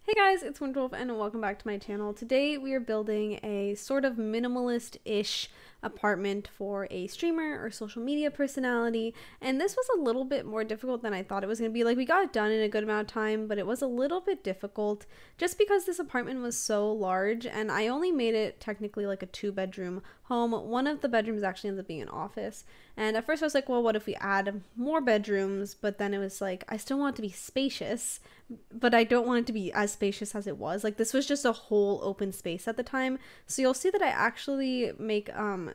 Hey guys, it's Windwolf and welcome back to my channel. Today we are building a sort of minimalist-ish apartment for a streamer or social media personality, and this was a little bit more difficult than I thought it was going to be. Like, we got it done in a good amount of time, but it was a little bit difficult just because this apartment was so large, and I only made it technically like a 2-bedroom home. One of the bedrooms actually ends up being an office, and at first I was like, well, what if we add more bedrooms? But then it was like, I still want it to be spacious, but I don't want it to be as spacious as it was. Like, this was just a whole open space at the time. So you'll see that I actually make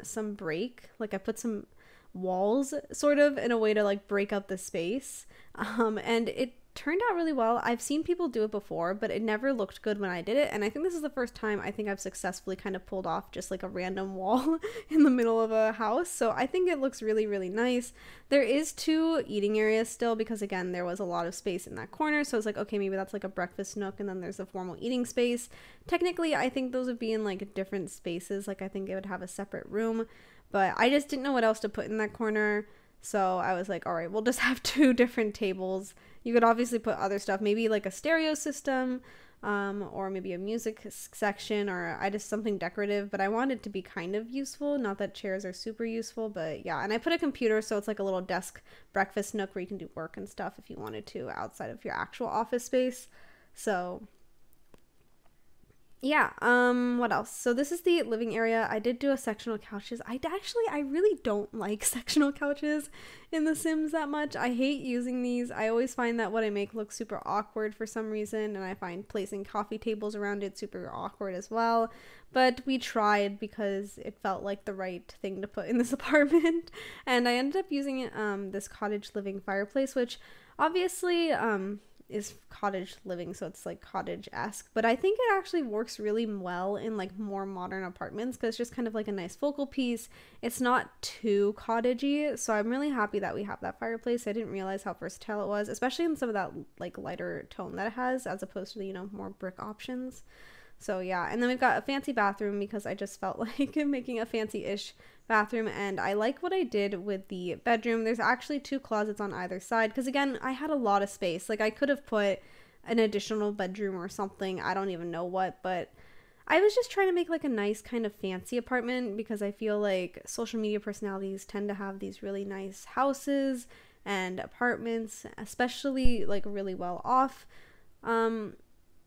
some break. Like, I put some walls sort of in a way to like break up the space. And it turned out really well. I've seen people do it before, but it never looked good when I did it. And I think this is the first time I think I've successfully kind of pulled off just like a random wall in the middle of a house. So I think it looks really, really nice. There is 2 eating areas still because, again, there was a lot of space in that corner. So it's like, okay, maybe that's like a breakfast nook, and then there's a formal eating space. Technically, I think those would be in like different spaces. Like, I think it would have a separate room, but I just didn't know what else to put in that corner. So I was like, all right, we'll just have 2 different tables. You could obviously put other stuff, maybe like a stereo system, or maybe a music section, or I just something decorative, but I want it to be kind of useful. Not that chairs are super useful, but yeah. And I put a computer, so it's like a little desk breakfast nook where you can do work and stuff if you wanted to outside of your actual office space. So yeah, what else? So this is the living area. I did do a sectional couches. I really don't like sectional couches in The Sims that much. I hate using these. I always find that what I make looks super awkward for some reason, and I find placing coffee tables around it super awkward as well. But we tried because it felt like the right thing to put in this apartment, and I ended up using this cottage living fireplace, which obviously is cottage living, so it's like cottage-esque, but I think it actually works really well in like more modern apartments because it's just kind of like a nice focal piece. It's not too cottagey, so I'm really happy that we have that fireplace. I didn't realize how versatile it was, especially in some of that like lighter tone that it has as opposed to the, more brick options. So yeah, and then we've got a fancy bathroom because I just felt like making a fancy-ish bathroom, and I like what I did with the bedroom. There's actually 2 closets on either side because, again, I had a lot of space. Like, I could have put an additional bedroom or something, I don't even know what, but I was just trying to make like a nice kind of fancy apartment because I feel like social media personalities tend to have these really nice houses and apartments, especially like really well off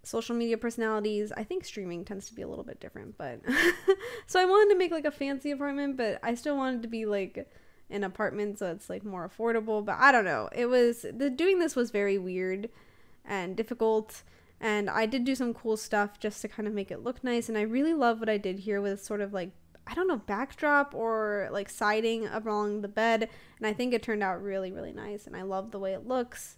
social media personalities. I think streaming tends to be a little bit different, but so I wanted to make like a fancy apartment, but I still wanted to be like an apartment so it's like more affordable. But I don't know, it was doing this was very weird and difficult, and I did do some cool stuff just to kind of make it look nice. And I really love what I did here with sort of like, I don't know, backdrop or like siding along the bed, and I think it turned out really, really nice, and I love the way it looks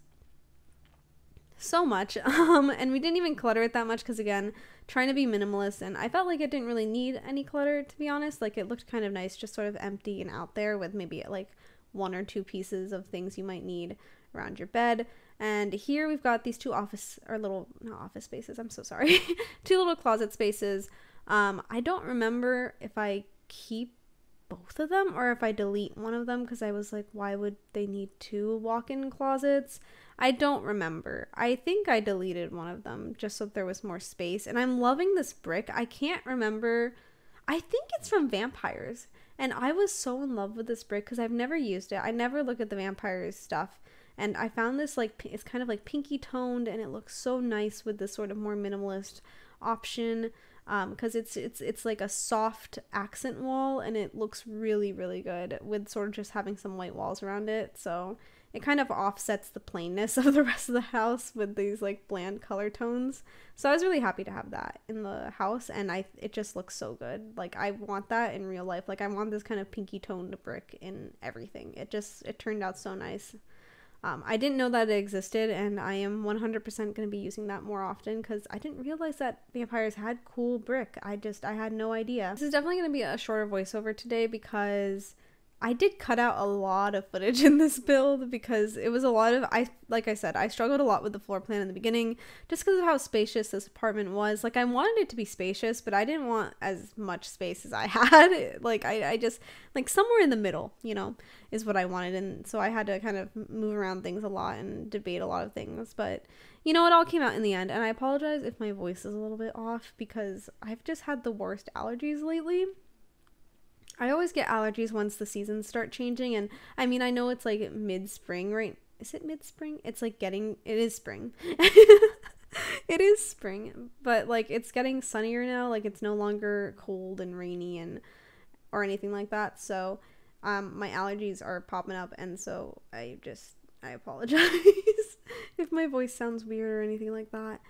so much. And we didn't even clutter it that much because, again, trying to be minimalist, and I felt like it didn't really need any clutter, to be honest. Like, it looked kind of nice, just sort of empty and out there with maybe like 1 or 2 pieces of things you might need around your bed. And here we've got these 2 not office spaces, I'm so sorry, 2 little closet spaces. I don't remember if I keep both of them or if I delete one of them because I was like, why would they need 2 walk-in closets? I don't remember. I think I deleted one of them just so there was more space. And I'm loving this brick. I can't remember. I think it's from Vampires. And I was so in love with this brick because I've never used it. I never look at the Vampires stuff. And I found this, like, it's kind of like pinky toned, and it looks so nice with this sort of more minimalist option. Because it's like a soft accent wall, and it looks really, really good with sort of just having some white walls around it. So it kind of offsets the plainness of the rest of the house with these like bland color tones. So I was really happy to have that in the house, and it just looks so good. Like, I want that in real life. Like, I want this kind of pinky toned brick in everything. It turned out so nice. I didn't know that it existed, and I am 100% going to be using that more often because I didn't realize that Vampires had cool brick. I had no idea. This is definitely going to be a shorter voiceover today because I did cut out a lot of footage in this build because it was a lot of, like I said, I struggled a lot with the floor plan in the beginning just because of how spacious this apartment was. Like, I wanted it to be spacious, but I didn't want as much space as I had. Like, I just, like, somewhere in the middle, you know, is what I wanted. And so I had to kind of move around things a lot and debate a lot of things. But, you know, it all came out in the end. And I apologize if my voice is a little bit off because I've just had the worst allergies lately. I always get allergies once the seasons start changing, and I mean, I know it's like mid-spring, right? Is it mid-spring? It's like it is spring. It is spring, but like it's getting sunnier now, like it's no longer cold and rainy and or anything like that. So my allergies are popping up, and so I apologize if my voice sounds weird or anything like that.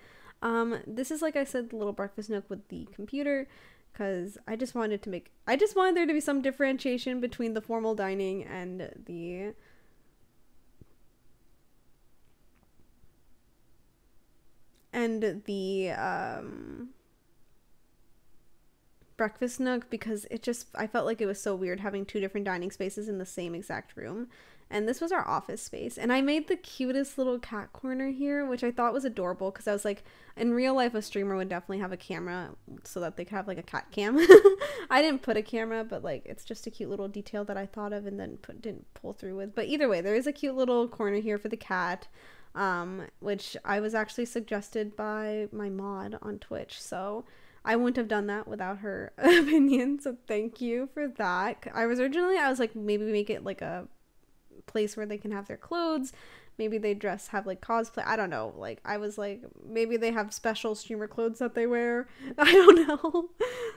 This is, like I said, the little breakfast nook with the computer, because I just wanted there to be some differentiation between the formal dining and the breakfast nook, because I felt like it was so weird having two different dining spaces in the same exact room. And this was our office space, and I made the cutest little cat corner here, which I thought was adorable because I was like, in real life a streamer would definitely have a camera so that they could have like a cat cam. I didn't put a camera, but like it's just a cute little detail that I thought of and then didn't pull through with. But either way, there is a cute little corner here for the cat, which I was actually suggested by my mod on Twitch, so I wouldn't have done that without her opinion, so thank you for that. I was like, maybe make it like a place where they can have their clothes, maybe they have like cosplay, I don't know, like I was like, maybe they have special streamer clothes that they wear, I don't know.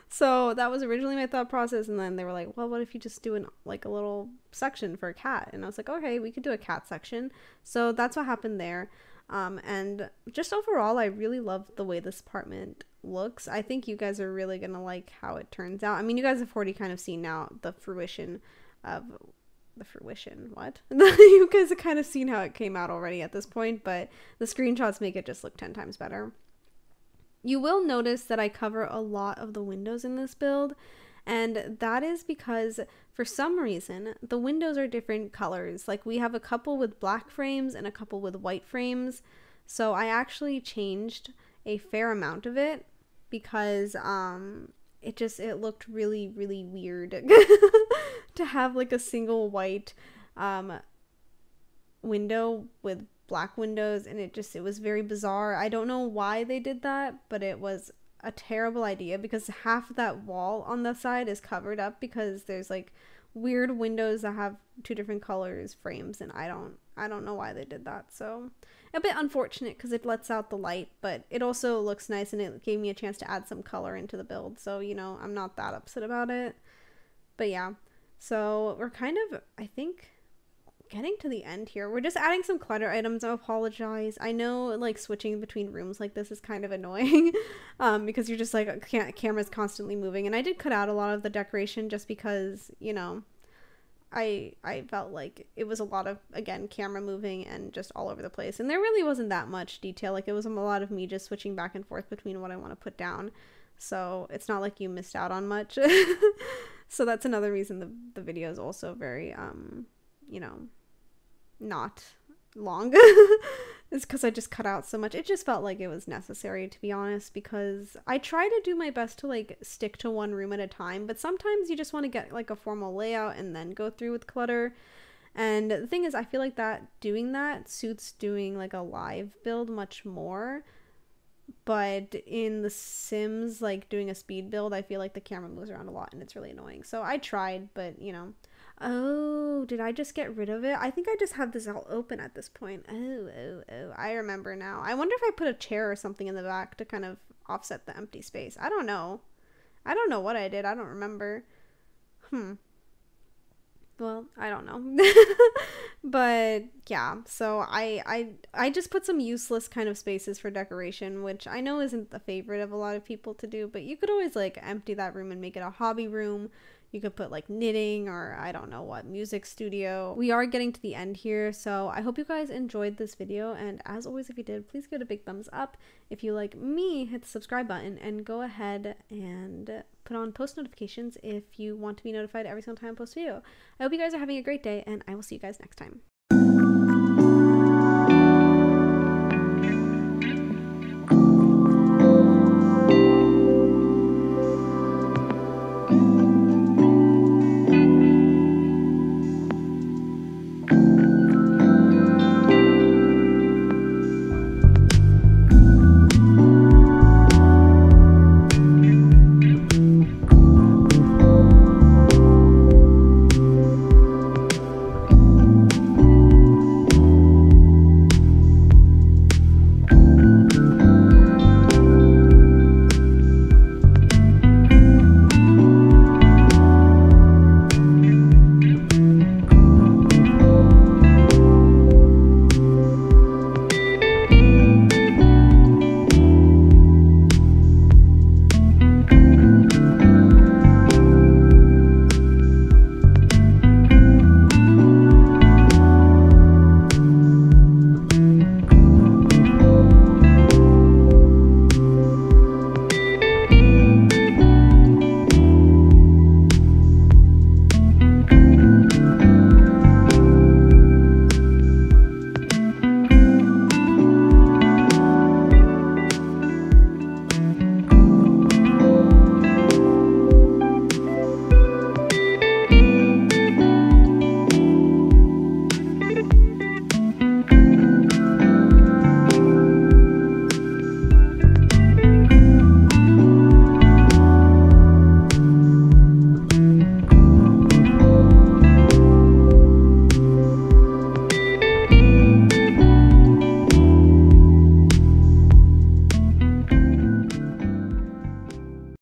So that was originally my thought process, and then they were like, well, what if you just do like a little section for a cat? And I was like, okay, we could do a cat section. So that's what happened there. And just overall, I really love the way this apartment looks. I think you guys are really gonna like how it turns out. I mean, you guys have already kind of seen now the fruition of what? You guys have kind of seen how it came out already at this point, but the screenshots make it just look 10 times better. You will notice that I cover a lot of the windows in this build, and that is because for some reason the windows are different colors. Like, we have a couple with black frames and a couple with white frames, so I actually changed a fair amount of it because it looked really, really weird to have like a single white window with black windows, and it was very bizarre. I don't know why they did that, but it was a terrible idea because half of that wall on the side is covered up because there's like weird windows that have two different colors frames, and I don't know why they did that. So a bit unfortunate because it lets out the light, but it also looks nice and it gave me a chance to add some color into the build, so you know, I'm not that upset about it. But yeah, so we're kind of, I think, getting to the end here. We're just adding some clutter items. I apologize. I know like switching between rooms like this is kind of annoying because you're just like, camera's constantly moving, and I did cut out a lot of the decoration just because, you know, I felt like it was a lot of, again, camera moving and just all over the place, and there really wasn't that much detail. Like, it was a lot of me just switching back and forth between what I want to put down, so it's not like you missed out on much. So that's another reason the video is also very you know, not long. It's because I just cut out so much. It just felt like it was necessary, to be honest, because I try to do my best to like stick to one room at a time, but sometimes you just want to get like a formal layout and then go through with clutter. And the thing is, I feel like doing that suits doing like a live build much more, but in the Sims, like doing a speed build, I feel like the camera moves around a lot and it's really annoying. So I tried, but you know. Oh, did I just get rid of it? I think I just have this all open at this point. Oh, I remember now. I wonder if I put a chair or something in the back to kind of offset the empty space. I don't know. I don't know what I did. I don't remember. Well, I don't know. But yeah, so I just put some useless kind of spaces for decoration, which I know isn't the favorite of a lot of people to do, but you could always like empty that room and make it a hobby room. You could put like knitting or I don't know what, music studio. We are getting to the end here, so I hope you guys enjoyed this video, and as always, if you did, please give it a big thumbs up. If you like me, hit the subscribe button and go ahead and put on post notifications if you want to be notified every single time I post a video. I hope you guys are having a great day, and I will see you guys next time.